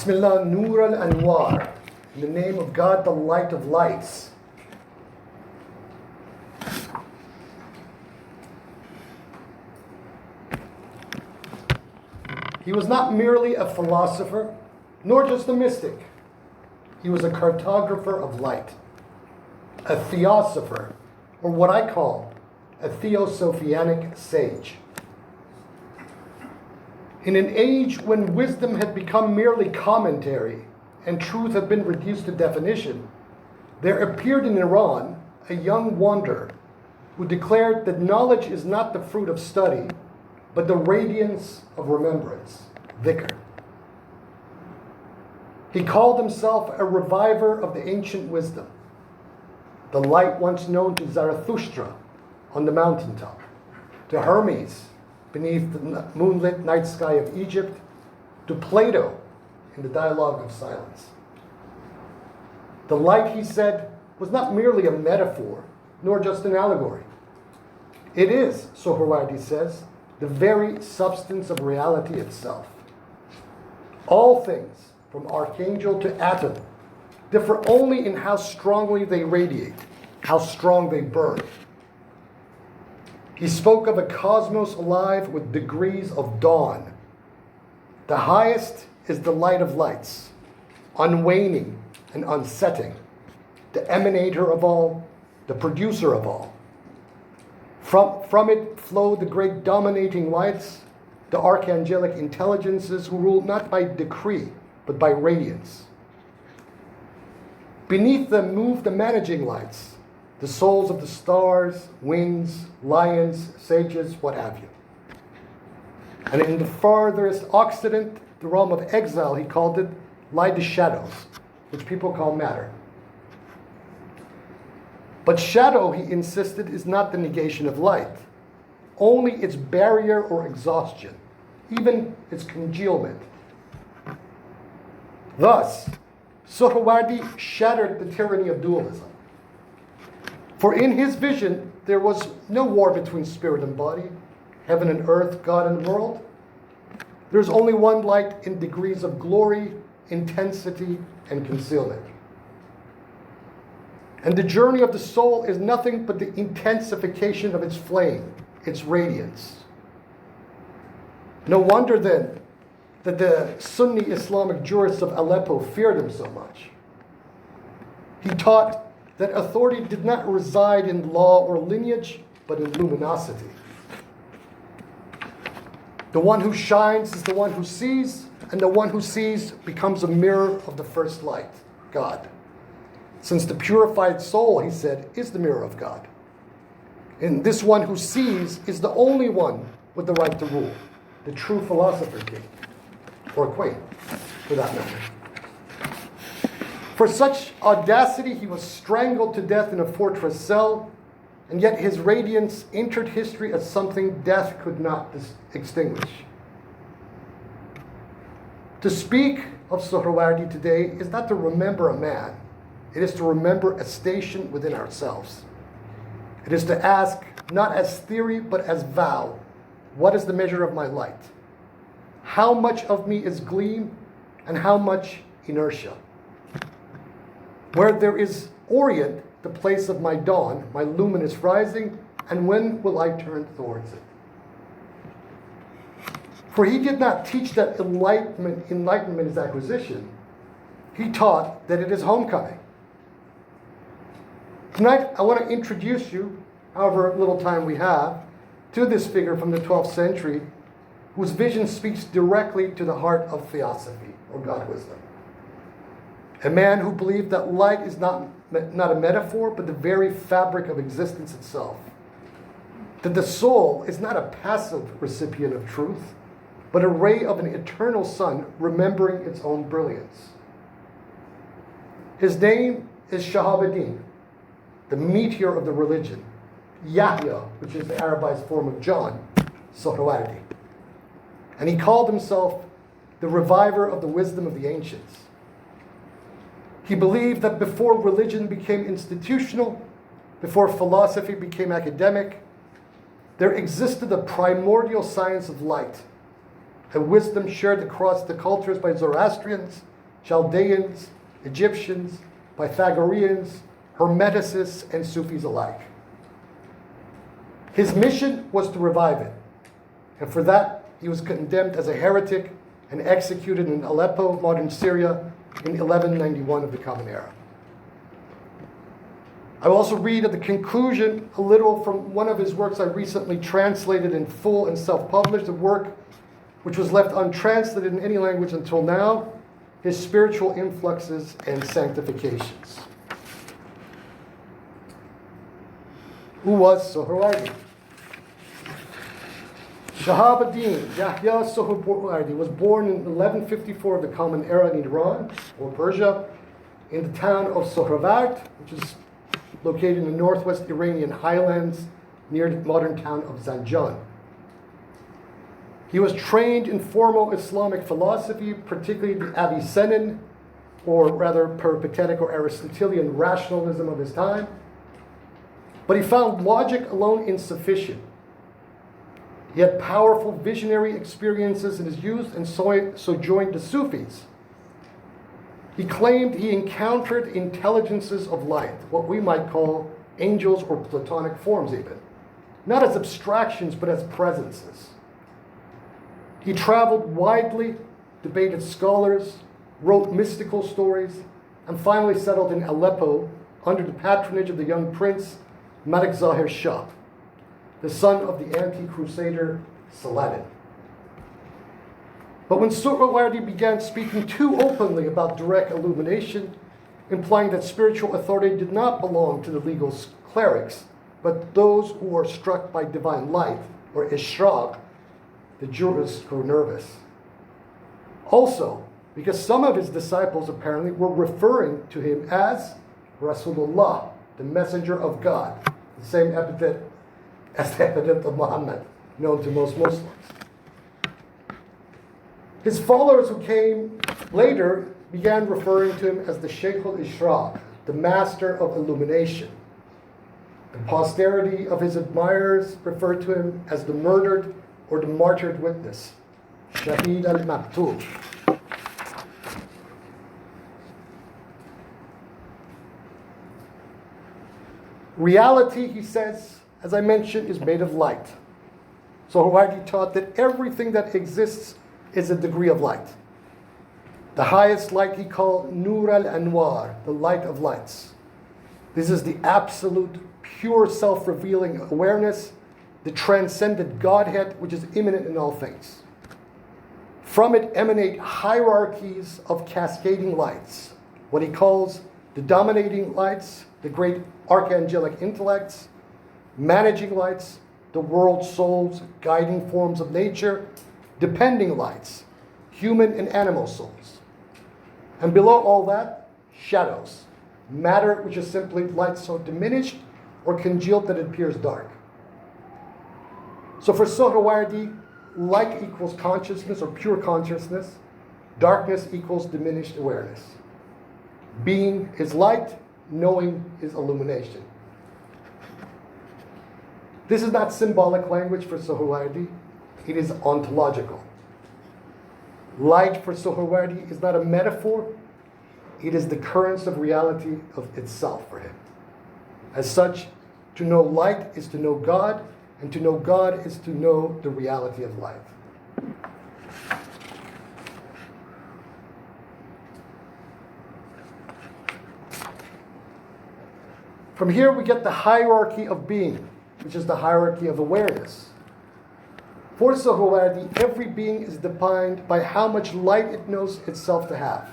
Bismillah Nur al-Anwar. In the name of God, the light of lights. He was not merely a philosopher, nor just a mystic. He was a cartographer of light, a theosopher, or what I call a theosophianic sage. In an age when wisdom had become merely commentary and truth had been reduced to definition, there appeared in Iran a young wanderer who declared that knowledge is not the fruit of study, but the radiance of remembrance, dhikr. He called himself a reviver of the ancient wisdom, the light once known to Zarathustra on the mountaintop, to Hermes beneath the moonlit night sky of Egypt, to Plato in the dialogue of silence. The light, he said, was not merely a metaphor, nor just an allegory. It is, Suhrawardi says, the very substance of reality itself. All things, from archangel to atom, differ only in how strongly they radiate, how strong they burn. He spoke of a cosmos alive with degrees of dawn. The highest is the light of lights, unwaning and unsetting, the emanator of all, the producer of all. From it flow the great dominating lights, the archangelic intelligences who rule not by decree, but by radiance. Beneath them move the managing lights, the souls of the stars, winds, lions, sages, what have you. And in the farthest Occident, the realm of exile, he called it, lie the shadows, which people call matter. But shadow, he insisted, is not the negation of light, only its barrier or exhaustion, even its congealment. Thus, Suhrawardi shattered the tyranny of dualism. For in his vision, there was no war between spirit and body, heaven and earth, God and world. There's only one light in degrees of glory, intensity, and concealment. And the journey of the soul is nothing but the intensification of its flame, its radiance. No wonder then that the Sunni Islamic jurists of Aleppo feared him so much. He taught that authority did not reside in law or lineage, but in luminosity. The one who shines is the one who sees, and the one who sees becomes a mirror of the first light, God. Since the purified soul, he said, is the mirror of God. And this one who sees is the only one with the right to rule, the true philosopher king, or queen, for that matter. For such audacity, he was strangled to death in a fortress cell, and yet his radiance entered history as something death could not extinguish. To speak of Suhrawardi today is not to remember a man. It is to remember a station within ourselves. It is to ask, not as theory, but as vow, what is the measure of my light? How much of me is gleam, and how much inertia? Where there is Orient, the place of my dawn, my luminous rising, and when will I turn towards it? For he did not teach that enlightenment is acquisition. He taught that it is homecoming. Tonight, I want to introduce you, however little time we have, to this figure from the 12th century, whose vision speaks directly to the heart of Theosophy, or God wisdom. A man who believed that light is not a metaphor, but the very fabric of existence itself. That the soul is not a passive recipient of truth, but a ray of an eternal sun remembering its own brilliance. His name is Shahabuddin, the meteor of the religion, Yahya, which is the Arabized form of John, Suhrawardi. And he called himself the reviver of the wisdom of the ancients. He believed that before religion became institutional, before philosophy became academic, there existed a primordial science of light, a wisdom shared across the cultures by Zoroastrians, Chaldeans, Egyptians, Pythagoreans, Hermeticists, and Sufis alike. His mission was to revive it, and for that he was condemned as a heretic and executed in Aleppo, modern Syria, in 1191 of the Common Era. I will also read at the conclusion a little from one of his works I recently translated in full and self-published, a work which was left untranslated in any language until now, his spiritual influxes and sanctifications. Who was Suhrawardi? Shahabuddin Yahya Suhrawardi was born in 1154 of the Common Era in Iran, or Persia, in the town of Suhrawardi, which is located in the northwest Iranian highlands near the modern town of Zanjan. He was trained in formal Islamic philosophy, particularly the Avicennan, or rather peripatetic or Aristotelian rationalism of his time. But he found logic alone insufficient. He had powerful visionary experiences in his youth and so joined the Sufis. He claimed he encountered intelligences of light, what we might call angels or Platonic forms even, not as abstractions but as presences. He traveled widely, debated scholars, wrote mystical stories, and finally settled in Aleppo under the patronage of the young prince Malik Zahir Shah, the son of the anti-crusader Saladin. But when Suhrawardi began speaking too openly about direct illumination, implying that spiritual authority did not belong to the legal clerics, but those who were struck by divine light, or Ishraq, the jurists grew nervous. Also, because some of his disciples apparently were referring to him as Rasulullah, the messenger of God, the same epithet as the epithet of Muhammad, known to most Muslims. His followers who came later began referring to him as the Sheikh al-Ishraq, the master of illumination. The posterity of his admirers referred to him as the murdered or the martyred witness, Shahid al-Maktub. Reality, he says, as I mentioned, is made of light. So Suhrawardi taught that everything that exists is a degree of light. The highest light he called Nur al-Anwar, the light of lights. This is the absolute, pure self-revealing awareness, the transcendent Godhead, which is immanent in all things. From it emanate hierarchies of cascading lights, what he calls the dominating lights, the great archangelic intellects, managing lights, the world souls, guiding forms of nature, depending lights, human and animal souls. And below all that, shadows, matter which is simply light so diminished or congealed that it appears dark. So for Suhrawardi, light equals consciousness or pure consciousness, darkness equals diminished awareness. Being is light, knowing is illumination. This is not symbolic language for Suhrawardi, it is ontological. Light for Suhrawardi is not a metaphor, it is the currents of reality of itself for him. As such, to know light is to know God, and to know God is to know the reality of life. From here we get the hierarchy of being, which is the hierarchy of awareness. For Suhrawardi, every being is defined by how much light it knows itself to have.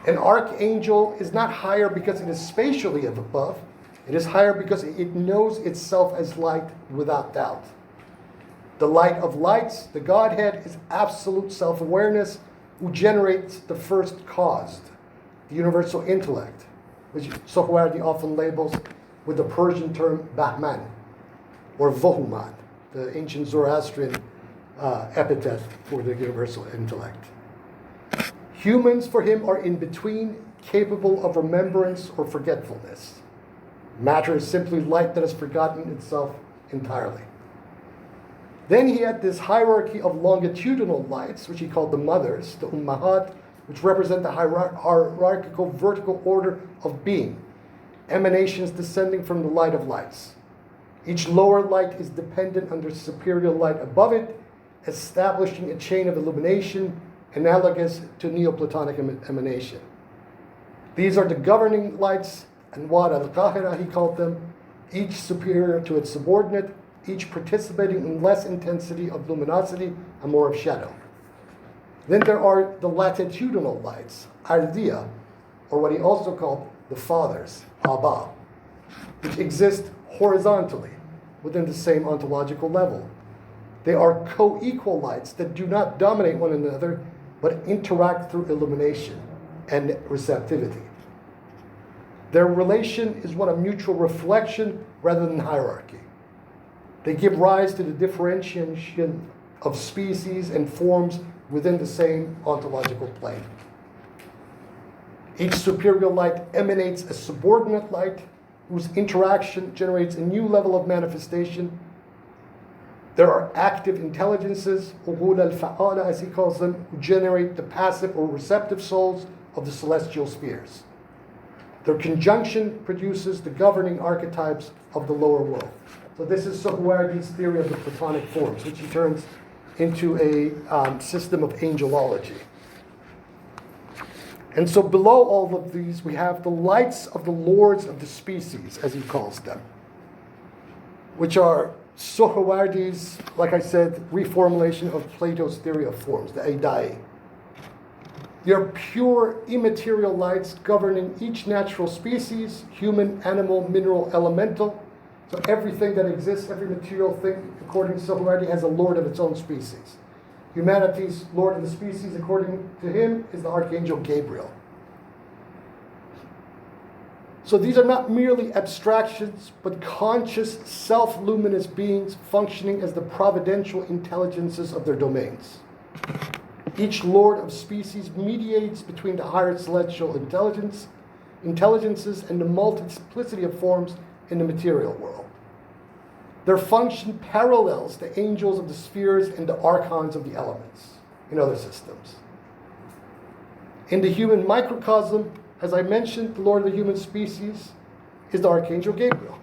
An archangel is not higher because it is spatially above, it is higher because it knows itself as light without doubt. The light of lights, the Godhead, is absolute self-awareness who generates the first cause, the universal intellect, which Suhrawardi often labels with the Persian term Bahman, or Vohuman, the ancient Zoroastrian epithet for the universal intellect. Humans for him are in between, capable of remembrance or forgetfulness. Matter is simply light that has forgotten itself entirely. Then he had this hierarchy of longitudinal lights, which he called the mothers, the ummahat, which represent the hierarchical vertical order of being, emanations descending from the light of lights. Each lower light is dependent on the superior light above it, establishing a chain of illumination analogous to Neoplatonic emanation. These are the governing lights, Anwar al-Qahira, he called them, each superior to its subordinate, each participating in less intensity of luminosity and more of shadow. Then there are the latitudinal lights, Ardiya, or what he also called the fathers, Abba, which exist horizontally within the same ontological level. They are co-equal lights that do not dominate one another, but interact through illumination and receptivity. Their relation is one of mutual reflection rather than hierarchy. They give rise to the differentiation of species and forms within the same ontological plane. Each superior light emanates a subordinate light whose interaction generates a new level of manifestation. There are active intelligences, uqul al-fa'ala as he calls them, who generate the passive or receptive souls of the celestial spheres. Their conjunction produces the governing archetypes of the lower world. So this is Suhrawardi's theory of the Platonic forms, which he turns into a system of angelology. And so below all of these, we have the lights of the lords of the species, as he calls them, which are Suhrawardi's, like I said, reformulation of Plato's theory of forms, the Aidai. They are pure immaterial lights governing each natural species, human, animal, mineral, elemental. So everything that exists, every material thing, according to Suhrawardi, has a lord of its own species. Humanity's lord of the species, according to him, is the Archangel Gabriel. So these are not merely abstractions, but conscious, self-luminous beings functioning as the providential intelligences of their domains. Each lord of species mediates between the higher celestial intelligences and the multiplicity of forms in the material world. Their function parallels the angels of the spheres and the archons of the elements in other systems. In the human microcosm, as I mentioned, the lord of the human species is the Archangel Gabriel.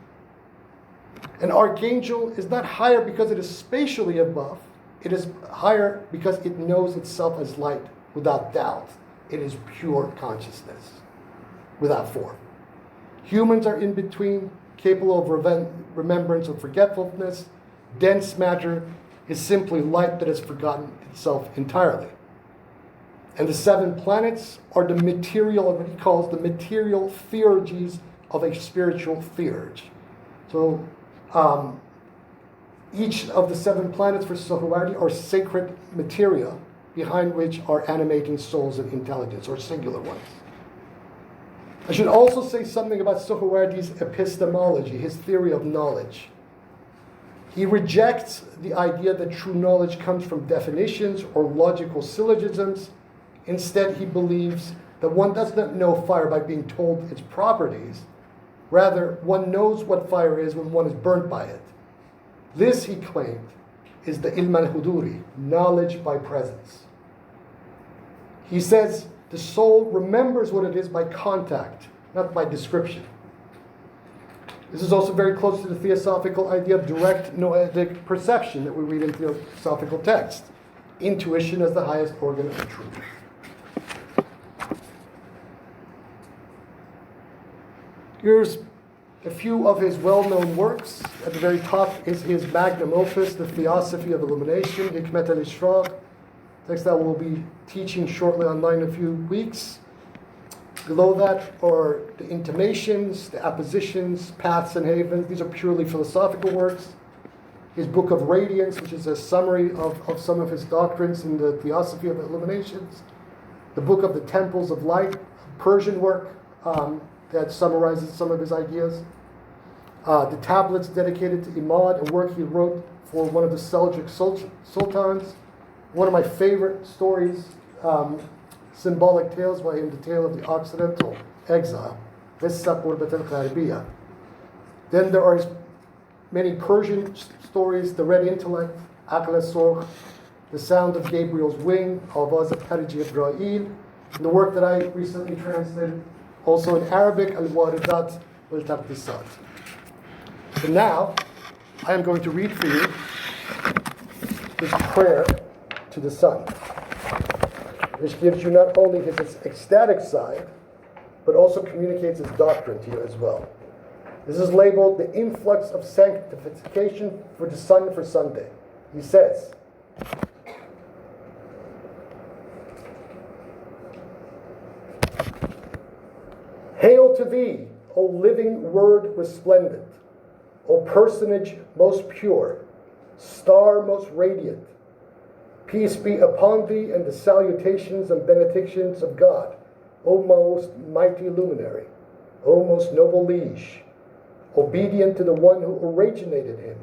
An archangel is not higher because it is spatially above. It is higher because it knows itself as light without doubt. It is pure consciousness without form. Humans are in between, capable of remembrance and forgetfulness. Dense matter is simply light that has forgotten itself entirely. And the 7 planets are the material, what he calls the material theurges of a spiritual theurge. So each of the 7 planets for Suhrawardi are sacred materia behind which are animating souls of intelligence, or singular ones. I should also say something about Suhrawardi's epistemology, his theory of knowledge. He rejects the idea that true knowledge comes from definitions or logical syllogisms. Instead, he believes that one does not know fire by being told its properties. Rather, one knows what fire is when one is burnt by it. This, he claimed, is the ilm al-huduri, knowledge by presence. He says the soul remembers what it is by contact, not by description. This is also very close to the theosophical idea of direct noetic perception that we read in theosophical text. Intuition as the highest organ of truth. Here's a few of his well-known works. At the very top is his magnum opus, the Theosophy of Illumination, Hikmet al-Ishraq, text that we'll be teaching shortly online in a few weeks. Below that are the intimations, the appositions, paths and havens. These are purely philosophical works. His Book of Radiance, which is a summary of some of his doctrines in the Theosophy of Illuminations. The Book of the Temples of Light, Persian work that summarizes some of his ideas. The tablets dedicated to Imad, a work he wrote for one of the Seljuk sultans. One of my favorite stories, symbolic tales by him, the tale of the Occidental exile. Then there are many Persian stories, the Red Intellect, Aql as-Sorkh, the Sound of Gabriel's Wing, Avaz Parij Ibrahim, In the work that I recently translated, also in Arabic, Al-Waridat wal-Taqdisat. So now, I am going to read for you this prayer to the sun, which gives you not only his ecstatic side, but also communicates his doctrine to you as well. This is labeled the influx of sanctification for the sun for Sunday. He says, "Hail to thee, O living word resplendent, O personage most pure, star most radiant. Peace be upon thee and the salutations and benedictions of God, O most mighty luminary, O most noble liege, obedient to the one who originated him,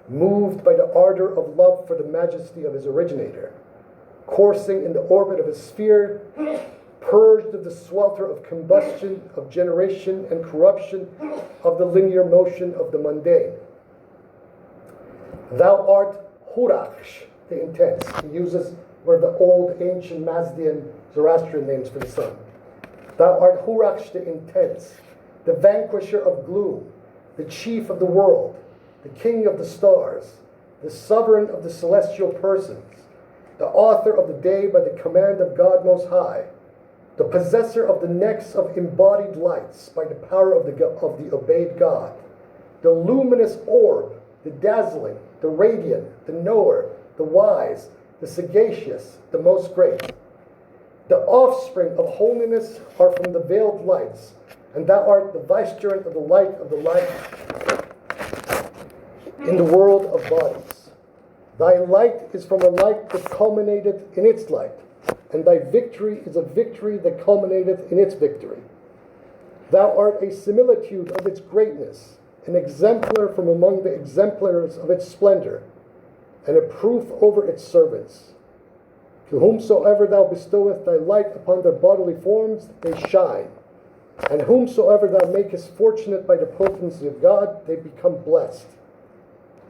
moved by the ardor of love for the majesty of his originator, coursing in the orbit of his sphere, purged of the swelter of combustion, of generation and corruption, of the linear motion of the mundane. Thou art Huraksh, the intense." He uses one of the old ancient Mazdian Zoroastrian names for the sun. "Thou art Huraksh, the intense, the vanquisher of gloom, the chief of the world, the king of the stars, the sovereign of the celestial persons, the author of the day by the command of God Most High, the possessor of the necks of embodied lights by the power of the obeyed God, the luminous orb, the dazzling, the radiant, the knower, the wise, the sagacious, the most great. The offspring of holiness are from the veiled lights, and thou art the vicegerent of the light in the world of bodies. Thy light is from a light that culminated in its light, and thy victory is a victory that culminated in its victory. Thou art a similitude of its greatness, an exemplar from among the exemplars of its splendor, and a proof over its servants. To whomsoever thou bestowest thy light upon their bodily forms, they shine. And whomsoever thou makest fortunate by the potency of God, they become blessed.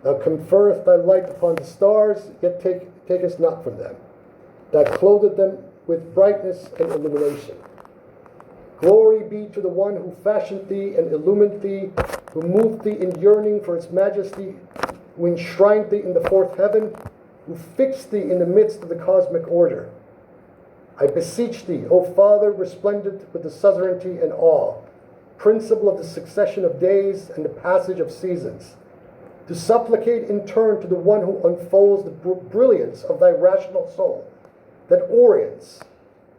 Thou conferrest thy light upon the stars, yet takest not from them. Thou clothest them with brightness and illumination. Glory be to the one who fashioned thee and illumined thee, who moved thee in yearning for its majesty, who enshrined thee in the fourth heaven, who fixed thee in the midst of the cosmic order. I beseech thee, O Father, resplendent with the suzerainty and awe, principle of the succession of days and the passage of seasons, to supplicate in turn to the one who unfolds the brilliance of thy rational soul, that orients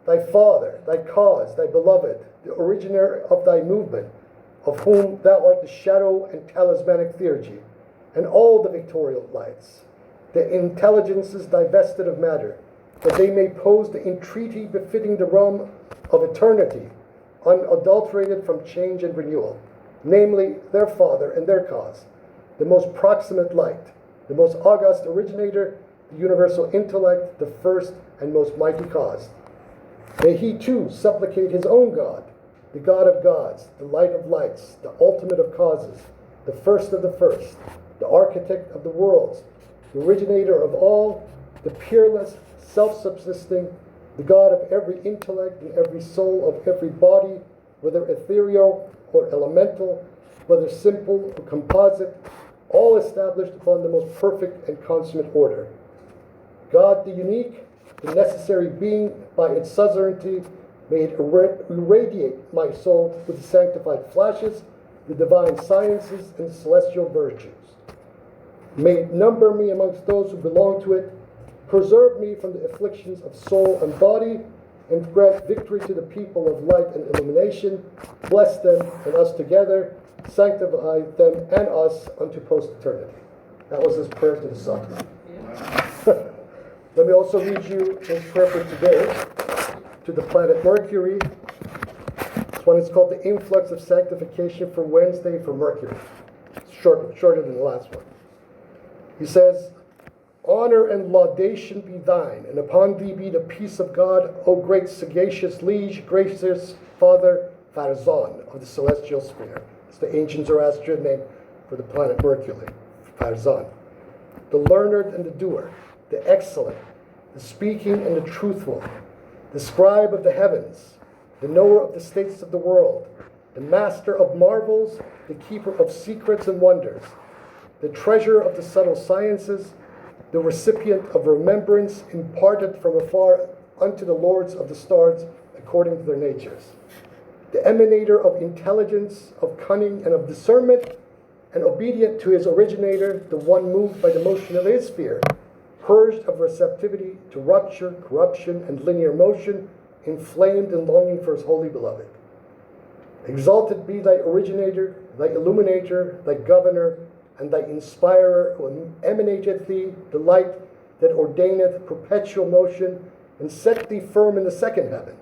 thy Father, thy cause, thy beloved, the originator of thy movement, of whom thou art the shadow and talismanic theurgy, and all the victorial lights, the intelligences divested of matter, that they may pose the entreaty befitting the realm of eternity, unadulterated from change and renewal, namely their Father and their cause, the most proximate light, the most august originator, the universal intellect, the first and most mighty cause. May he too supplicate his own God, the God of gods, the light of lights, the ultimate of causes, the first of the first, the architect of the worlds, the originator of all, the peerless, self-subsisting, the God of every intellect and every soul of every body, whether ethereal or elemental, whether simple or composite, all established upon the most perfect and consummate order. God the unique, the necessary being, by its suzerainty, may it irradiate my soul with the sanctified flashes, the divine sciences, and celestial virtues. May it number me amongst those who belong to it, preserve me from the afflictions of soul and body, and grant victory to the people of light and illumination. Bless them and us together, sanctify them and us unto post-eternity. That was his prayer to the sun. Yeah. Let me also read you his prayer for today to the planet Mercury. This one is called the influx of sanctification for Wednesday for Mercury. It's shorter than the last one. He says, honor and laudation be thine, and upon thee be the peace of God, O great sagacious liege, gracious Father Farzan of the celestial sphere. It's the ancient Zoroastrian name for the planet Mercury, Farzan. The learned and the doer, the excellent, the speaking and the truthful, the scribe of the heavens, the knower of the states of the world, the master of marvels, the keeper of secrets and wonders, the treasurer of the subtle sciences, the recipient of remembrance imparted from afar unto the lords of the stars according to their natures, the emanator of intelligence, of cunning, and of discernment, and obedient to his originator, the one moved by the motion of his sphere, purged of receptivity to rupture, corruption, and linear motion, inflamed and longing for his holy beloved. Exalted be thy originator, thy illuminator, thy governor, and thy inspirer, who emanateth thee the light that ordaineth perpetual motion, and set thee firm in the second heaven.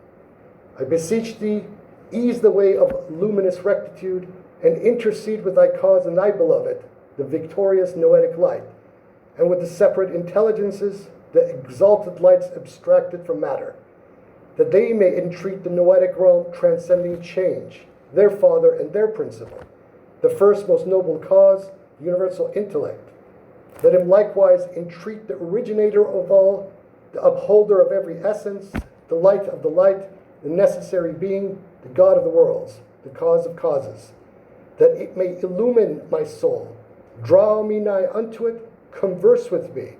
I beseech thee, ease the way of luminous rectitude, and intercede with thy cause and thy beloved, the victorious noetic light, and with the separate intelligences, the exalted lights abstracted from matter, that they may entreat the noetic realm transcending change, their father and their principle, the first most noble cause, the universal intellect. Let him likewise entreat the originator of all, the upholder of every essence, the light of the light, the necessary being, the God of the worlds, the cause of causes, that it may illumine my soul, draw me nigh unto it, converse with me,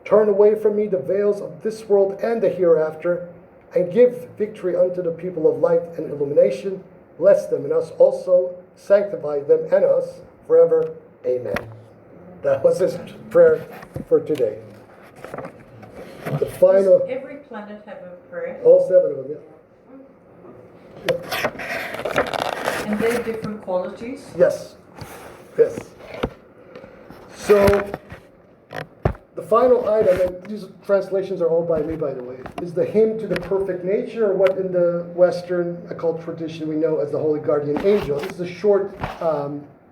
turn away from me the veils of this world and the hereafter, and give victory unto the people of light and illumination. Bless them and us also, sanctify them and us forever. Amen. That was his prayer for today. The final. Does every planet have a prayer? All 7 of them, yeah. And they're different qualities? Yes. Yes. So, the final item, and these translations are all by me, by the way, is the hymn to the perfect nature, or what in the Western occult tradition we know as the Holy Guardian Angel. This is a short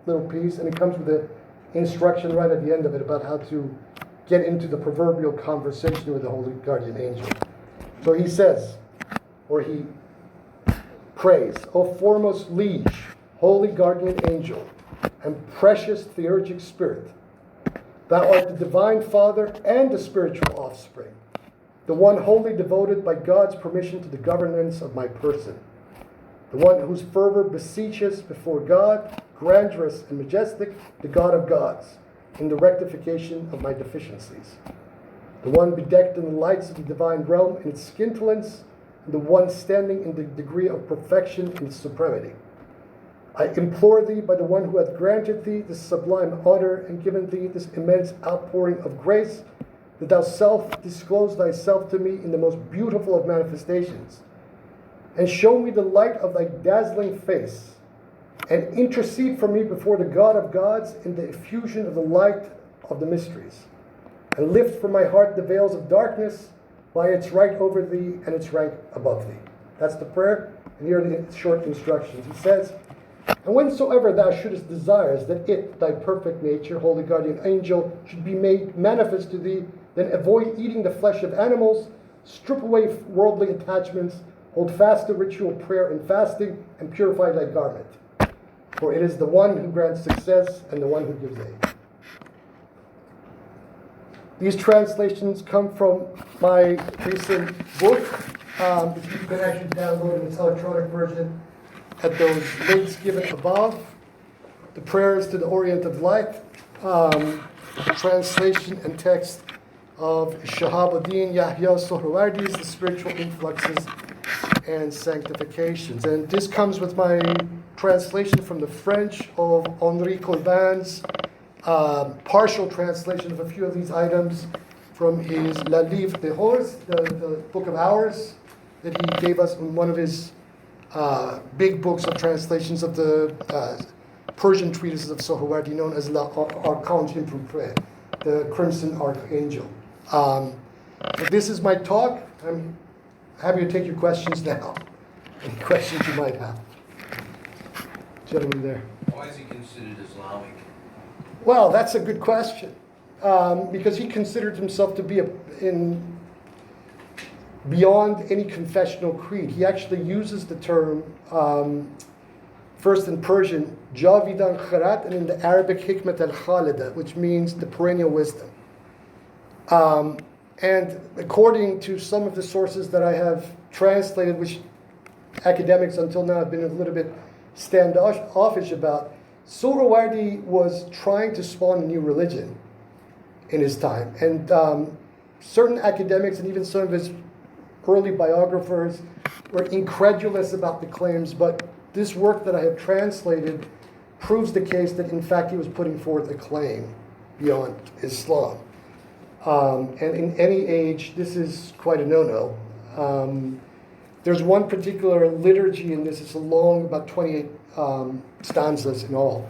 little piece, and it comes with an instruction right at the end of it about how to get into the proverbial conversation with the Holy Guardian Angel. So he says, or he prays, O foremost liege, Holy Guardian Angel, and precious theurgic spirit, thou art the divine Father and the spiritual offspring, the one wholly devoted by God's permission to the governance of my person, the one whose fervor beseeches before God, grandiose and majestic, the God of gods, in the rectification of my deficiencies, the one bedecked in the lights of the divine realm in its scintillance, and the one standing in the degree of perfection in its supremacy. I implore thee by the one who hath granted thee this sublime honor and given thee this immense outpouring of grace, that thou self-disclose thyself to me in the most beautiful of manifestations, and show me the light of thy dazzling face, and intercede for me before the God of gods in the effusion of the light of the mysteries, and lift from my heart the veils of darkness by its right over thee and its rank above thee. That's the prayer, and here are the short instructions. He says, and whensoever thou shouldest desire that it, thy perfect nature, holy guardian angel, should be made manifest to thee, then avoid eating the flesh of animals, strip away worldly attachments, hold fast to ritual prayer and fasting, and purify thy garment. For it is the one who grants success and the one who gives aid. These translations come from my recent book, which you can actually download in its electronic version at those links given above. The Prayers to the Orient of Light, the translation and text of Shahabuddin Yahya Suhrawardi's The Spiritual Influxes and Sanctifications. And this comes with my translation from the French of Henri Colbin's partial translation of a few of these items from his La Livre des Hours, the Book of Hours, that he gave us in one of his big books of translations of the Persian treatises of Suhrawardi, known as L'Archange Improupré, the Crimson Archangel. So this is my talk. I'm happy to take your questions now. Any questions you might have. Gentleman there. Why is he considered Islamic? Well, that's a good question. Because he considered himself to be beyond any confessional creed. He actually uses the term, first in Persian, Javidan Kharat, and in the Arabic, Hikmat al-Khalida, which means the perennial wisdom. And according to some of the sources that I have translated, which academics until now have been a little bit standoffish about. Suhrawardi was trying to spawn a new religion in his time. And certain academics and even some of his early biographers were incredulous about the claims, but this work that I have translated proves the case that in fact he was putting forth a claim beyond Islam. And in any age, this is quite a no-no. There's one particular liturgy in this, it's a long, about 28 stanzas in all,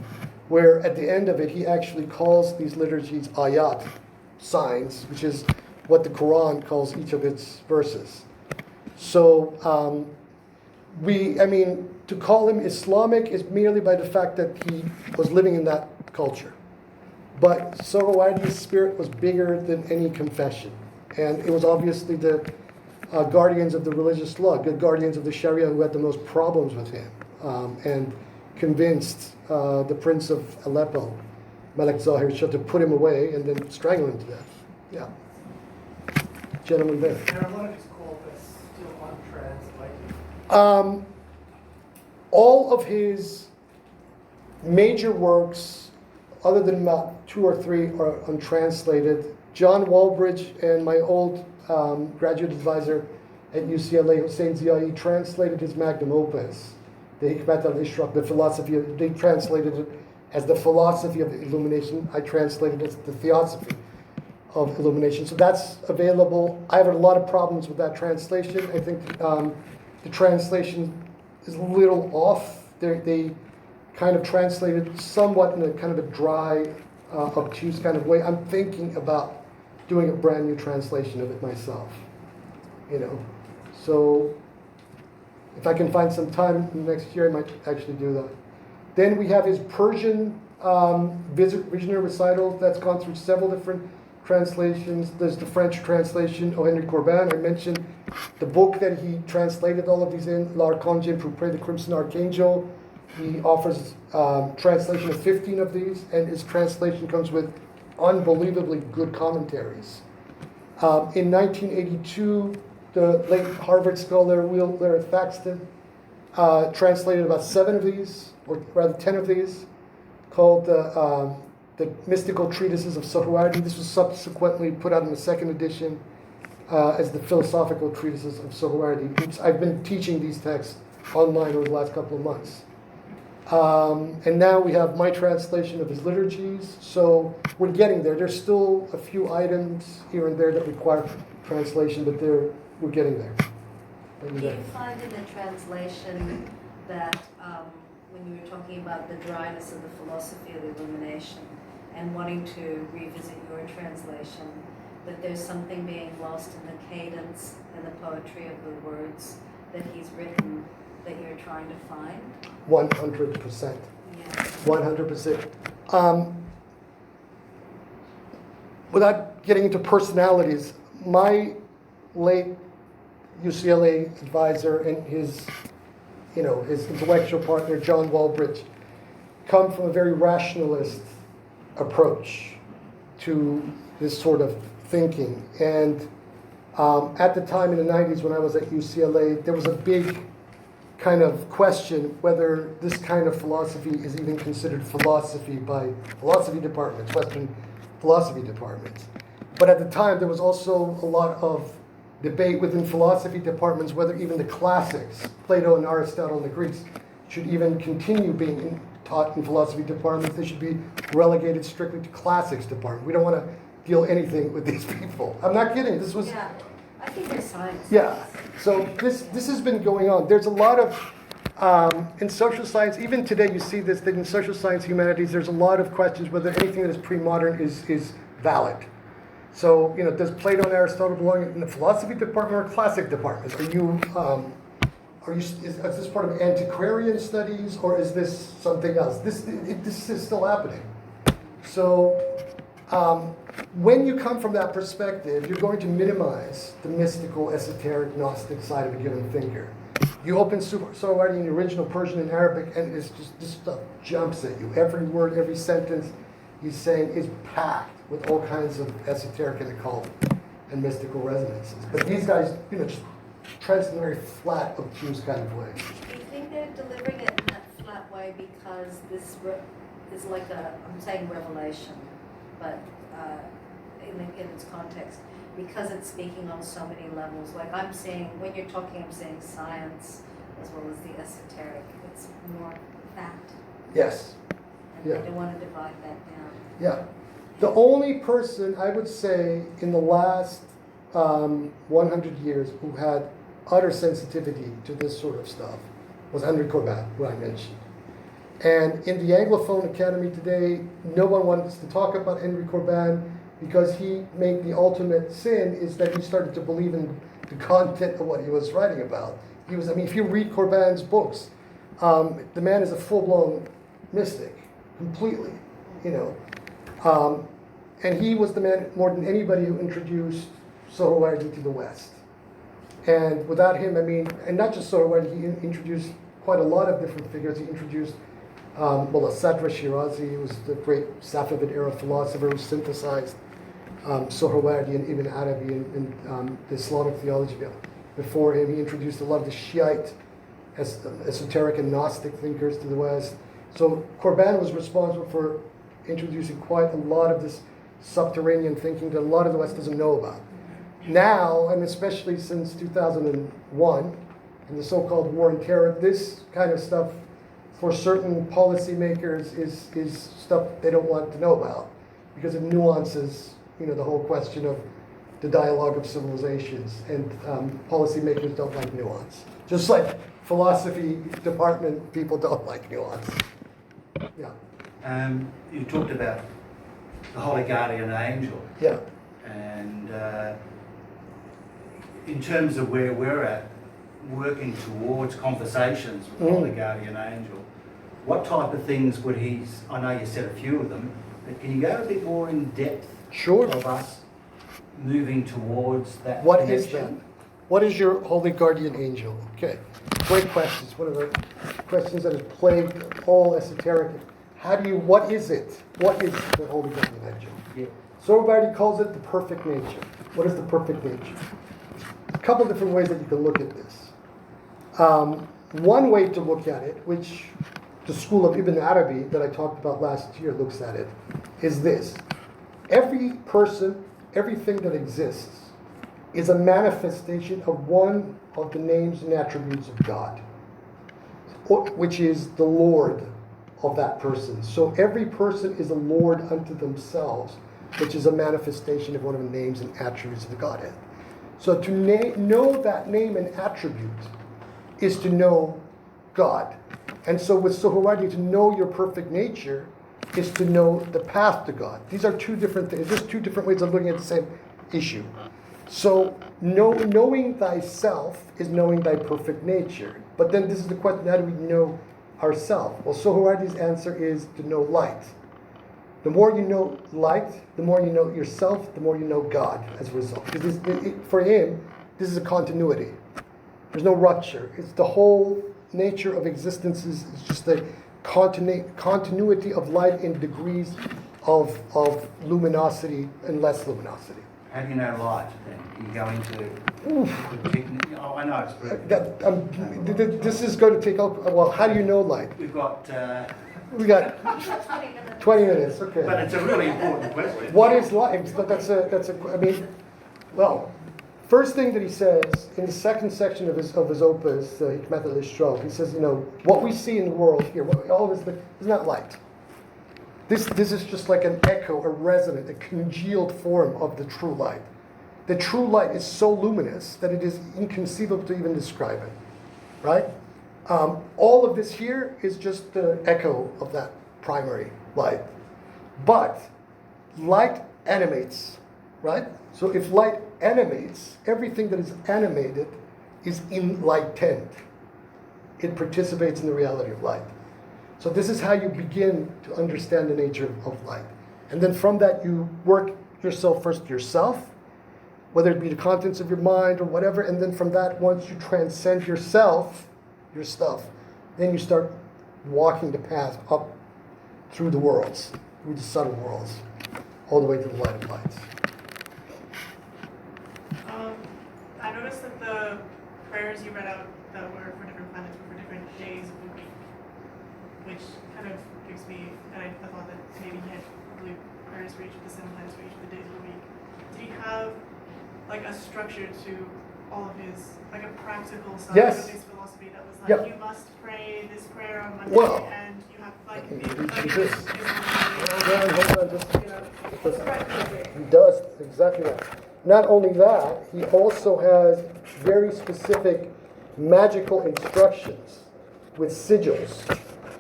where at the end of it, he actually calls these liturgies ayat, signs, which is what the Quran calls each of its verses. So, to call him Islamic is merely by the fact that he was living in that culture. But Suhrawardi's spirit was bigger than any confession. And it was obviously the guardians of the religious law, the guardians of the Sharia who had the most problems with him, and convinced the Prince of Aleppo, Malik Zahir Shah, to put him away and then strangle him to death. Yeah. Gentleman there. And one of his corpus still untranslated. All of his major works, other than about 2 or 3, are untranslated. John Walbridge and my old graduate advisor at UCLA, Hussein Ziai, translated his magnum opus, the Hikmat al-Ishraq, the philosophy of, they translated it as the philosophy of illumination. I translated it as the Theosophy of illumination. So that's available. I have a lot of problems with that translation. I think the translation is a little off. They kind of translated somewhat in a kind of a dry, obtuse kind of way. I'm thinking about doing a brand new translation of it myself. So if I can find some time next year, I might actually do that. Then we have his Persian visionary recital that's gone through several different translations. There's the French translation, O. Henry Corbin. I mentioned the book that he translated all of these in, L'Archange pour Pray the Crimson Archangel. He offers translation of 15 of these, and his translation comes with unbelievably good commentaries. In 1982, the late Harvard scholar Will Larry Thaxton translated about 7 of these, or rather 10 of these, called the Mystical Treatises of Suhrawardi. This was subsequently put out in the 2nd edition as the Philosophical Treatises of Suhrawardi. I've been teaching these texts online over the last couple of months. And now we have my translation of his liturgies. So we're getting there. There's still a few items here and there that require translation, but we're getting there. Do you find in the translation that when you were talking about the dryness of the philosophy of illumination and wanting to revisit your translation, that there's something being lost in the cadence and the poetry of the words that he's written that you're trying to find? 100%. Yeah. 100%. Without getting into personalities, my late UCLA advisor and his intellectual partner, John Walbridge, come from a very rationalist approach to this sort of thinking. And at the time in the 90s when I was at UCLA, there was a big kind of question whether this kind of philosophy is even considered philosophy by philosophy departments, Western philosophy departments. But at the time, there was also a lot of debate within philosophy departments whether even the classics, Plato and Aristotle and the Greeks, should even continue being taught in philosophy departments. They should be relegated strictly to classics department. We don't want to deal anything with these people. I'm not kidding. This was... Yeah, I think there's science. Yeah, so this has been going on. There's a lot of, in social science, even today you see this, that in social science, humanities, there's a lot of questions whether anything that is pre-modern is valid. So, does Plato and Aristotle belong in the philosophy department or classic department? Is this part of antiquarian studies, or is this something else? This is still happening. So, when you come from that perspective, you're going to minimize the mystical, esoteric, Gnostic side of a given thinker. You open Suhrawardi in the original Persian and Arabic, and it's just this stuff jumps at you. Every word, every sentence he's saying is packed with all kinds of esoteric and occult and mystical resonances. But these guys, just translated very flat, obtuse kind of way. Do you think they're delivering it in that flat way because this is like I'm saying revelation, but in its context, because it's speaking on so many levels. Like I'm saying, when you're talking, I'm saying science as well as the esoteric. It's more fact. Yes. And Yeah. they don't want to divide that down. Yeah. The only person I would say in the last 100 years who had utter sensitivity to this sort of stuff was Henry Corbin, who I mentioned. And in the Anglophone Academy today, no one wants to talk about Henry Corbin because he made the ultimate sin is that he started to believe in the content of what he was writing about. He was, I mean, if you read Corbin's books, the man is a full-blown mystic, completely, you know. And he was the man, more than anybody, who introduced Suhrawardi to the West. And without him, I mean, and not just Suhrawardi, he introduced quite a lot of different figures. He introduced Sadra Shirazi, who was the great Safavid era philosopher who synthesized Suhrawardi and Ibn Arabi and the Islamic theology. Before him, he introduced a lot of the Shiite esoteric and Gnostic thinkers to the West. So Corbin was responsible for introducing quite a lot of this subterranean thinking that a lot of the West doesn't know about. Now, and especially since 2001 and the so-called war on terror, this kind of stuff for certain policymakers is stuff they don't want to know about because it nuances, you know, the whole question of the dialogue of civilizations, and policymakers don't like nuance. Just like philosophy department people don't like nuance. Yeah. You talked about the Holy Guardian Angel. Yeah. And in terms of where we're at, working towards conversations with the Holy Guardian Angel, what type of things would I know you said a few of them, but can you go a bit more in depth Sure. of us moving towards that What is that? connection? What is your holy guardian angel? Okay, great questions. One of the questions that has plagued all esoteric. What is it? What is the holy guardian angel? Yeah. Suhrawardi calls it the perfect nature. What is the perfect nature? A couple different ways that you can look at this. One way to look at it, which the school of Ibn Arabi that I talked about last year looks at it, is this. Every person, everything that exists is a manifestation of one of the names and attributes of God, which is the Lord of that person. So every person is a Lord unto themselves, which is a manifestation of one of the names and attributes of the Godhead. So to know that name and attribute is to know God. And so with Suhrawardi, to know your perfect nature is to know the path to God. These are two different things. There's two different ways of looking at the same issue. So knowing thyself is knowing thy perfect nature. But then this is the question, how do we know ourselves? Well, Suhrawardi's answer is to know light. The more you know light, the more you know yourself, the more you know God as a result. Because for him, this is a continuity. There's no rupture. It's the whole nature of existence is just the continuity of light in degrees of luminosity and less luminosity. How do you know light then? You go into the technique. Oh, I know it's very This is going to take up. Well, how do you know light? We've got, We got 20 minutes. Okay. but it's a really important question. What is light? That's a. I mean, well, first thing that he says in the second section of his opus, Hikmat al-Ishraq, he says, what we see in the world here, all of this is not light. This is just like an echo, a resonant, a congealed form of the true light. The true light is so luminous that it is inconceivable to even describe it, right? All of this here is just the echo of that primary light. But light animates, right? So if light animates, everything that is animated is enlightened. It participates in the reality of light. So this is how you begin to understand the nature of light. And then from that you work yourself first yourself, whether it be the contents of your mind or whatever, and then from that, once you transcend yourself, your stuff, then you start walking the path up through the worlds, through the subtle worlds, all the way to the light of lights. I noticed that the prayers you read out that were for different planets were for different days of the week, which kind of gives me, and I thought that maybe he had probably prayers for each of the 7 planets for each of the days of the week. Did he have like a structure to all of his, like a practical side Yes. of his philosophy that was like, Yep. you must pray this prayer on Monday, Well, and you have like, I can the, read like you it this. is Hold on, just. you know, He does exactly that. Not only that, he also has very specific magical instructions with sigils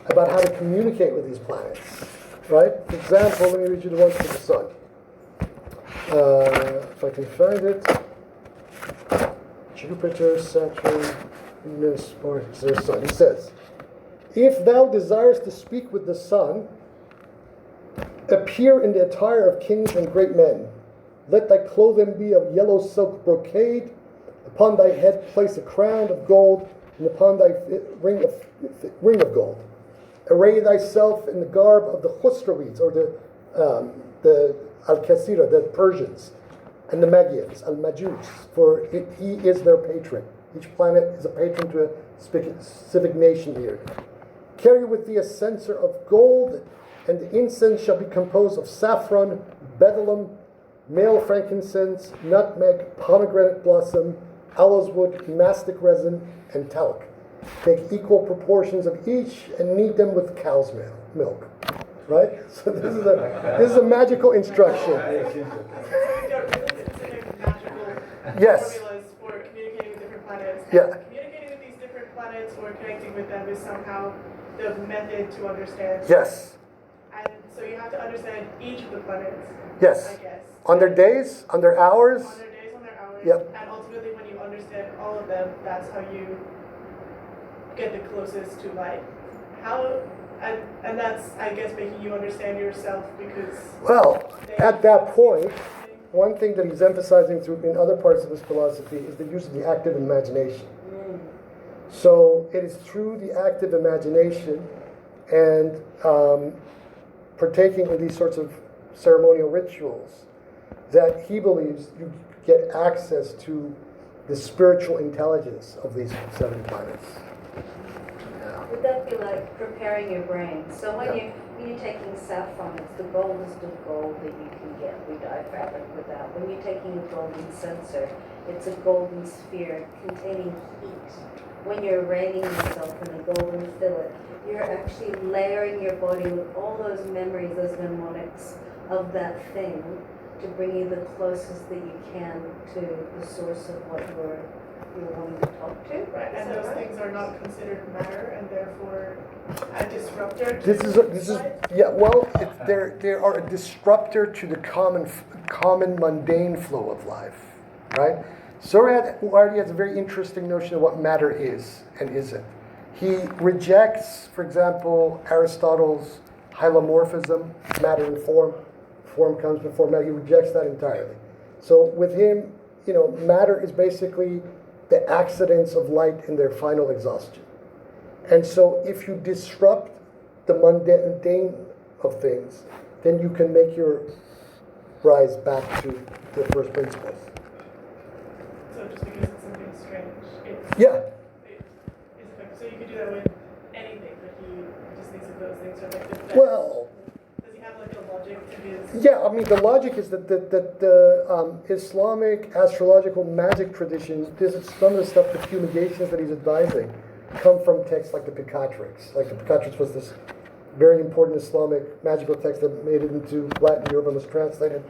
about how to communicate with these planets. Right? For example, let me read you the one for the sun. If I can find it. Jupiter, Saturn, Venus, Mars, their sun. He says, if thou desirest to speak with the sun, appear in the attire of kings and great men. Let thy clothing be of yellow silk brocade. Upon thy head place a crown of gold, and upon thy ring of gold. Array thyself in the garb of the Khosrawids, or the Al-Kasira, the Persians, and the Magyans, Al-Majus, for he is their patron. Each planet is a patron to a specific nation here. Carry with thee a censer of gold, and the incense shall be composed of saffron, bdellium, male frankincense, nutmeg, pomegranate blossom, aloes wood, mastic resin, and talc. Take equal proportions of each and knead them with cow's milk. Right? So this is a magical instruction. Yes. Formulas for communicating with different planets. Yeah. And communicating with these different planets or connecting with them is somehow the method to understand. Yes. And so you have to understand each of the planets. Yes. I guess. On their days, on their hours. On their days, on their hours. Yep. And ultimately, when you understand all of them, that's how you get the closest to light. And that's, I guess, making you understand yourself because. Well, at that point, one thing that he's emphasizing through in other parts of his philosophy is the use of the active imagination. So it is through the active imagination and partaking in these sorts of ceremonial rituals that he believes you get access to the spiritual intelligence of these 7 planets. Would that be like preparing your brain? So when you're taking saffron, it's the goldest of gold that you can get. We dye fabric with that. When you're taking a golden censer, it's a golden sphere containing heat. When you're arraying yourself in a golden fillet, you're actually layering your body with all those memories, those mnemonics of that thing to bring you the closest that you can to the source of what you're wanting to talk to. Right, and those things are not considered matter and therefore a disruptor. This is yeah. Well, they are a disruptor to the common mundane flow of life, right? Suhrawardi has a very interesting notion of what matter is and isn't. He rejects, for example, Aristotle's hylomorphism, matter and form. Form comes before matter. He rejects that entirely. So with him, matter is basically the accidents of light in their final exhaustion. And so if you disrupt the mundane of things, then you can make your rise back to the first principles. So just because it's something strange, Yeah. it's effective. So you could do that with anything, but he just thinks of those things are like the best. Well, does he have like a logic to his? yeah, I mean, the logic is that the Islamic astrological magic tradition, some of the stuff, the fumigations that he's advising, come from texts like the Picatrix. Like the Picatrix was this very important Islamic magical text that made it into Latin Europe and was translated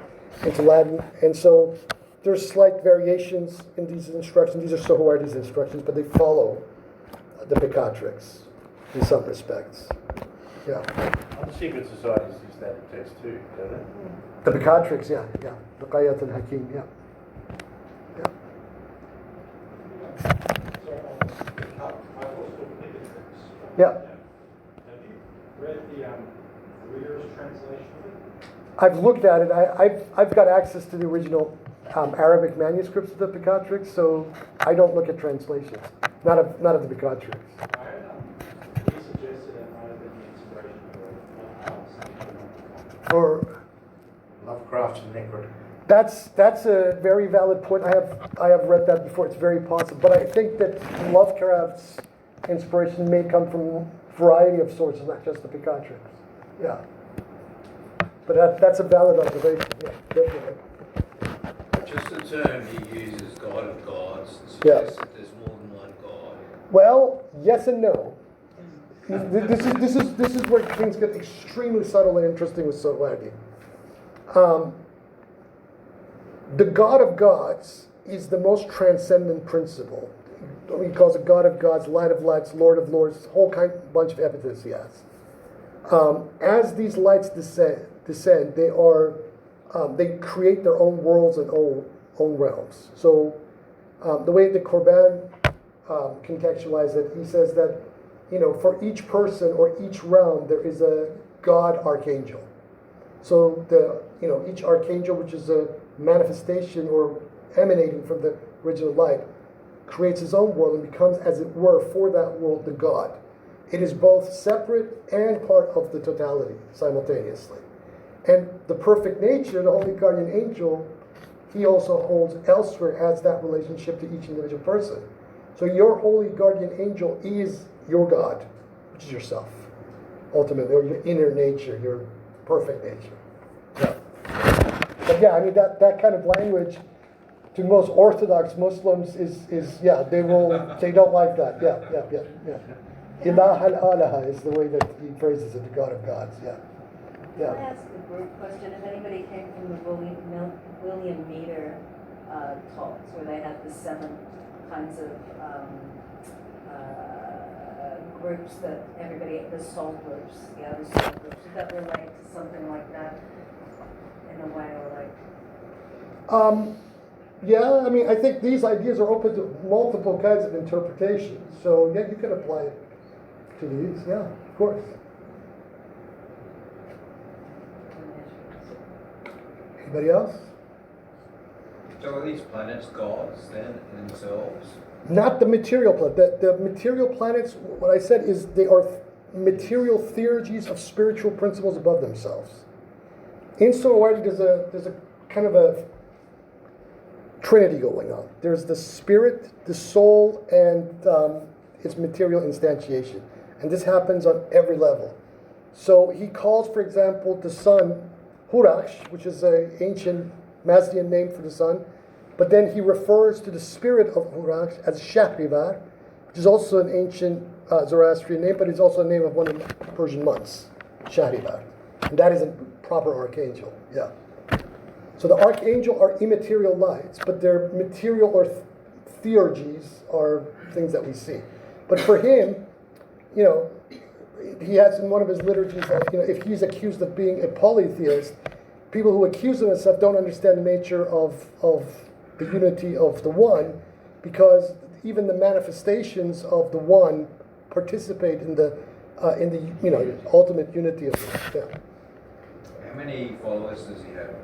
into Latin. And so there's slight variations in these instructions. These are Suhrawardi's instructions, but they follow the Picatrix in some respects. Yeah. Other secret societies use that text too, don't they? The Picatrix, yeah. Baqayat al-Hakim, yeah. Yeah. Have you read the reader's translation of it? I've looked at it. I've got access to the original Arabic manuscripts of the Picatrix, so I don't look at translations. Not of the Picatrix. He suggested it might have been the inspiration for For Lovecraft's That's a very valid point. I have read that before. It's very possible, but I think that Lovecraft's inspiration may come from a variety of sources, not just the Picatrix. Yeah, but that's a valid observation. Yeah, definitely. Just the term he uses, God of gods, Yeah. suggests that there's more than one God. Well, yes and no. This is where things get extremely subtle and interesting with Suhrawardi. The God of gods is the most transcendent principle. He calls it God of gods, light of lights, Lord of lords, whole bunch of epithets he has. As these lights descend, they create their own worlds and own realms. So the way the Korban contextualizes it, he says that for each person or each realm there is a God archangel. So each archangel, which is a manifestation or emanating from the original light, creates his own world and becomes, as it were, for that world the God. It is both separate and part of the totality simultaneously. And the perfect nature, the holy guardian angel, he also holds elsewhere as that relationship to each individual person. So your holy guardian angel is your God, which is yourself, ultimately, or your inner nature, your perfect nature. Yeah. But yeah, I mean that kind of language to most Orthodox Muslims is they don't like that. Yeah. Ilah al-alaha is the way that he phrases it, the God of gods. Yeah. Can I ask a group question? If anybody came from the William Meader talks, where they had the 7 kinds of groups that everybody, the soul groups, the soul groups, does that relate to something like that in a way, or like? Yeah, I mean, I think these ideas are open to multiple kinds of interpretations. So yeah, you can apply it to these. Yeah, of course. Anybody else? So are these planets gods then in themselves? Not the material planet. The material planets, what I said is they are material theurgies of spiritual principles above themselves. In Suhrawardi, there's a kind of a trinity going on. There's the spirit, the soul, and its material instantiation. And this happens on every level. So he calls, for example, the sun Hurash, which is an ancient Mazdian name for the sun, but then he refers to the spirit of Hurash as Shahrivar, which is also an ancient Zoroastrian name, but it's also a name of one of the Persian months, Shahrivar. And that is a proper archangel, yeah. So the archangel are immaterial lights, but their material or theurgies are things that we see. But for him, he has in one of his liturgies that if he's accused of being a polytheist, people who accuse him of stuff don't understand the nature of the unity of the one, because even the manifestations of the one participate in the ultimate unity of the yeah. How many followers does he have?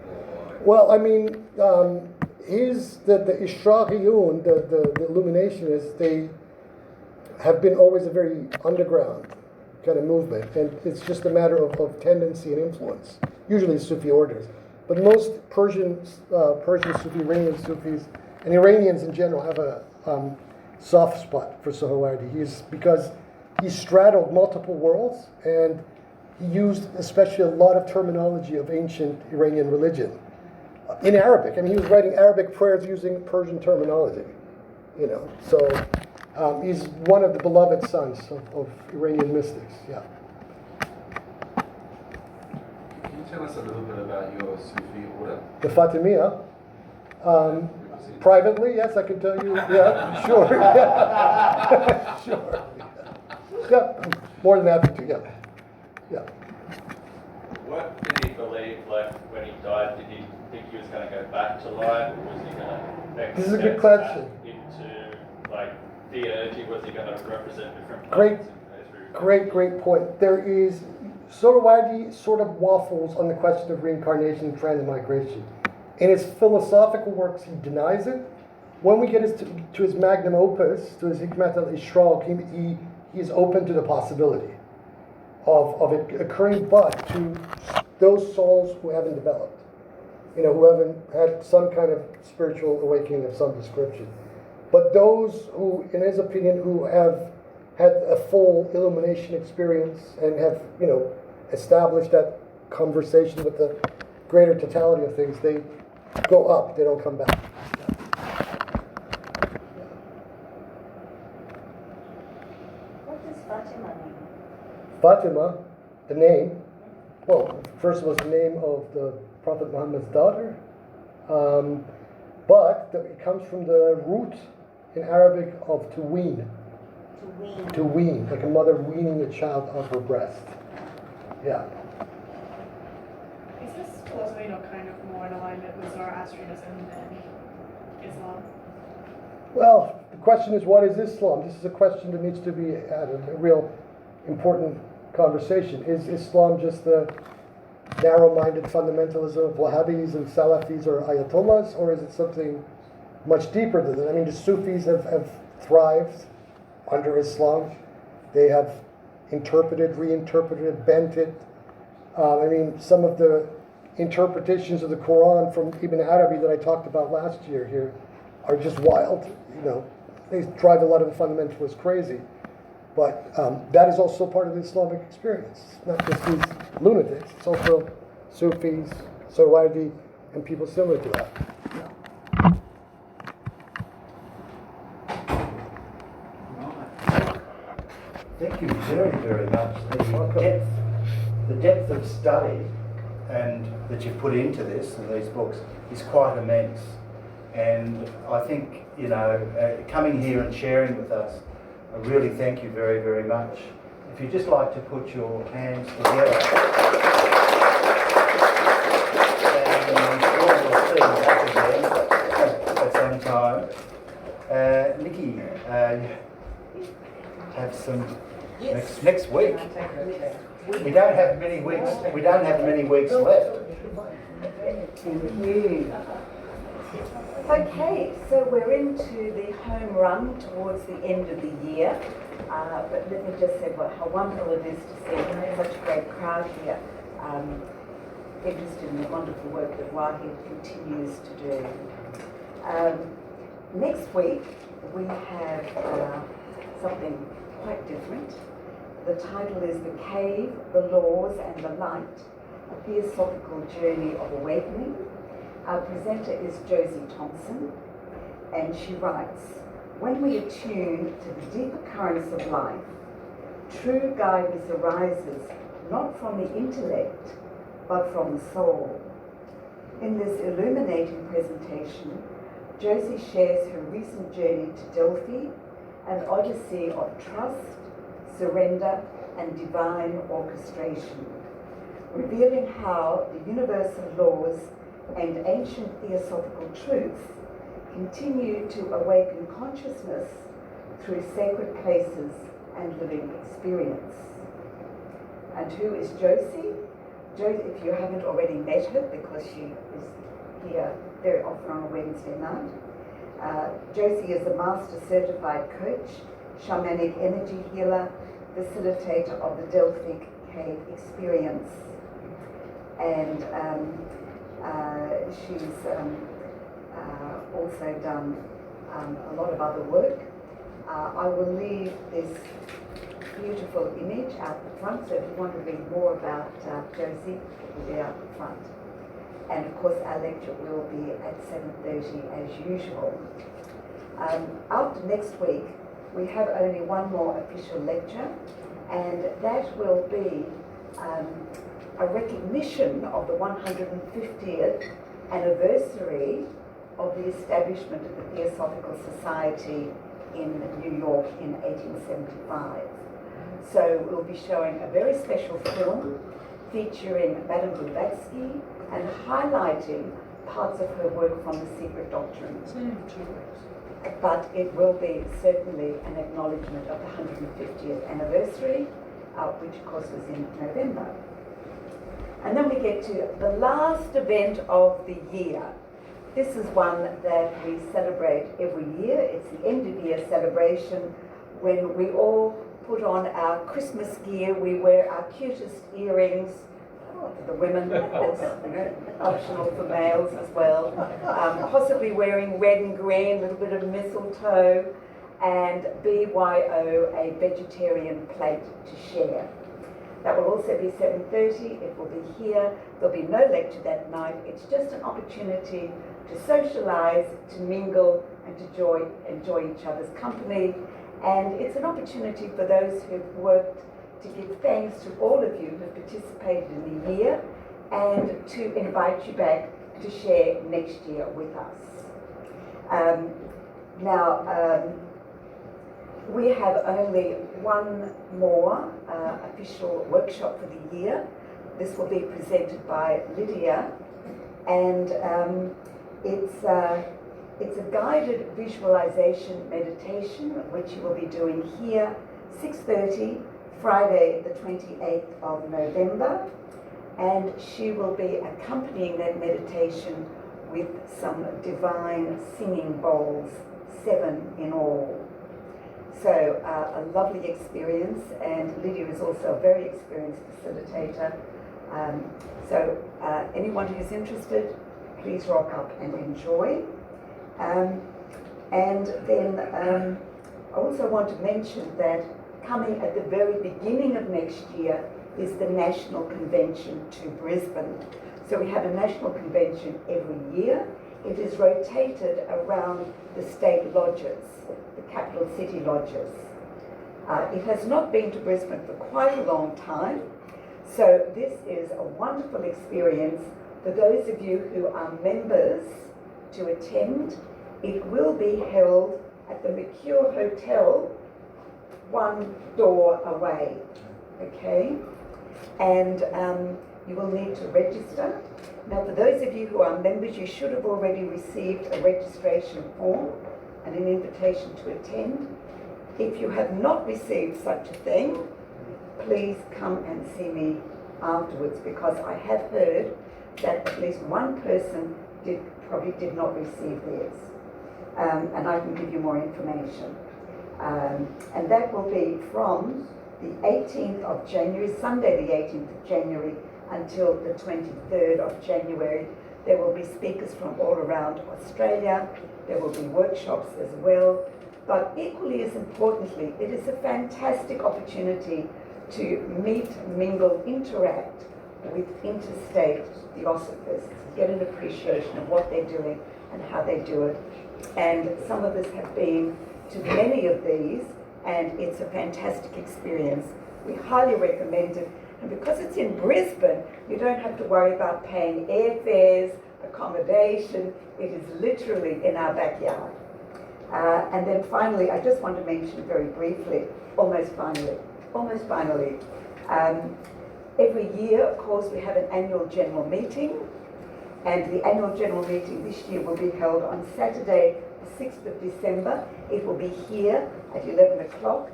Well, I mean, the Ishraqiyun, the Illuminationists, they have been always a very underground kind of movement, and it's just a matter of tendency and influence. Usually Sufi orders, but most Persian Sufi, Iranian Sufis, and Iranians in general have a soft spot for Suhrawardi. Because he straddled multiple worlds, and he used especially a lot of terminology of ancient Iranian religion in Arabic. I mean, he was writing Arabic prayers using Persian terminology. So he's one of the beloved sons of Iranian mystics. Yeah. Can you tell us a little bit about your Sufi order? The Fatimiyya. Privately, yes, I can tell you. Yeah, sure. Yeah. Sure. Yeah, more than happy to. Yeah. What did he believe, like, when he died? Did he think he was going to go back to life, or was he going to This is a good question. into, like, deity? Was he going to represent different Great. planets? Great point. There is, Suhrawardi sort of waffles on the question of reincarnation and transmigration. In his philosophical works, he denies it. When we get to his magnum opus, to his Hikmat al-Ishraq, he is open to the possibility of it occurring, but to those souls who haven't developed. who haven't had some kind of spiritual awakening of some description. But those who, in his opinion, who have had a full illumination experience and have, established that conversation with the greater totality of things, they go up, they don't come back. What does Fatima mean? Fatima, the name, well, first was the name of the Prophet Muhammad's daughter, but it comes from the root in Arabic of to wean. To wean. To wean, like a mother weaning a child off her breast. Yeah. Is this philosophy not kind of more in alignment with Zoroastrianism than Islam? Well, the question is, what is Islam? This is a question that needs to be had, a real important conversation. Is Islam just the narrow-minded fundamentalism of Wahhabis and Salafis or Ayatollahs, or is it something much deeper than that? I mean, the Sufis have thrived under Islam. They have interpreted, reinterpreted, bent it. I mean, some of the interpretations of the Quran from Ibn Arabi that I talked about last year here are just wild. They drive a lot of the fundamentalists crazy. But that is also part of the Islamic experience. It's not just these lunatics. It's also Sufis, Suhrawardi, and people similar to that. Thank you very, very much. The depth of study and that you've put into this and these books is quite immense. And I think, coming here and sharing with us, I really thank you very, very much. If you'd just like to put your hands together. And I'm sure we'll see you back again at some time. Nikki, have some next week. We don't have many weeks left. Thank you. Okay, so we're into the home run towards the end of the year. But let me just say how wonderful it is to see such a great crowd here interested in the wonderful work that Wahid continues to do. Next week we have something quite different. The title is The Cave, the Laws and the Light, a Theosophical Journey of Awakening. Our presenter is Josie Thompson, and she writes, when we attune to the deeper currents of life, true guidance arises not from the intellect, but from the soul. In this illuminating presentation, Josie shares her recent journey to Delphi, an odyssey of trust, surrender, and divine orchestration, revealing how the universal laws and ancient theosophical truths continue to awaken consciousness through sacred places and living experience. And who is Josie? Josie, if you haven't already met her, because she is here very often on a Wednesday night, Josie is a master certified coach, shamanic energy healer, facilitator of the Delphic Cave experience. And she's also done a lot of other work. I will leave this beautiful image out the front, so if you want to read more about Josie, it will be out the front. And of course our lecture will be at 7:30 as usual. After next week, we have only one more official lecture, and that will be a recognition of the 150th anniversary of the establishment of the Theosophical Society in New York in 1875. So we'll be showing a very special film featuring Madame Blavatsky and highlighting parts of her work from the Secret Doctrines. But it will be certainly an acknowledgement of the 150th anniversary, which of course was in November. And then we get to the last event of the year. This is one that we celebrate every year. It's the end of year celebration when we all put on our Christmas gear, we wear our cutest earrings. Oh, for the women, of course, optional for males as well. Possibly wearing red and green, a little bit of mistletoe, and BYO, a vegetarian plate to share. That will also be 7:30. It will be here. There'll be no lecture that night. It's just an opportunity to socialise, to mingle, and to enjoy each other's company. And it's an opportunity for those who've worked to give thanks to all of you who've participated in the year and to invite you back to share next year with us. We have only one more official workshop for the year. This will be presented by Lydia, and it's a guided visualization meditation which you will be doing here, 6:30, Friday the 28th of November, and she will be accompanying that meditation with some divine singing bowls, 7 in all. So a lovely experience, and Lydia is also a very experienced facilitator. Anyone who's interested, please rock up and enjoy. And then I also want to mention that coming at the very beginning of next year is the National Convention to Brisbane. So we have a National Convention every year. It is rotated around the state lodges, the capital city lodges. It has not been to Brisbane for quite a long time, so this is a wonderful experience for those of you who are members to attend. It will be held at the Mercure Hotel, one door away, okay? And you will need to register. Now, for those of you who are members, you should have already received a registration form and an invitation to attend. If you have not received such a thing, please come and see me afterwards, because I have heard that at least one person probably did not receive theirs. And I can give you more information. And that will be from the 18th of January, Sunday the 18th of January, until the 23rd of January. There will be speakers from all around Australia. There will be workshops as well. But equally as importantly, it is a fantastic opportunity to meet, mingle, interact with interstate theosophists, get an appreciation of what they're doing and how they do it. And some of us have been to many of these, and it's a fantastic experience. We highly recommend it. And because it's in Brisbane, you don't have to worry about paying airfares, accommodation. It is literally in our backyard. And then finally, I just want to mention very briefly, almost finally, every year, of course, we have an annual general meeting. And the annual general meeting this year will be held on Saturday, the 6th of December. It will be here at 11 o'clock.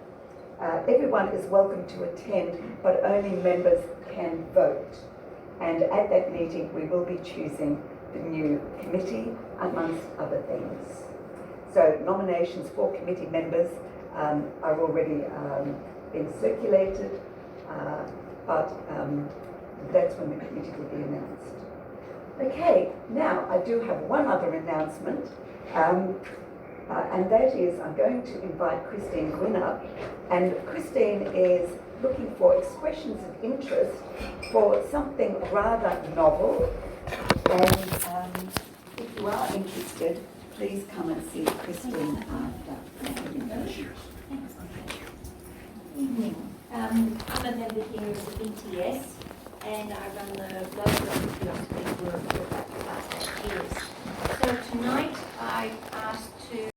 Everyone is welcome to attend, but only members can vote. And at that meeting, we will be choosing the new committee, amongst other things. So nominations for committee members are already being circulated, but that's when the committee will be announced. Okay, now I do have one other announcement, and that is I'm going to invite Christine Gwynn up, and Christine is looking for expressions of interest for something rather novel, and if you are interested, please come and see Christine after. Evening. I'm a member here of the BTS, and I run the Global Theosophical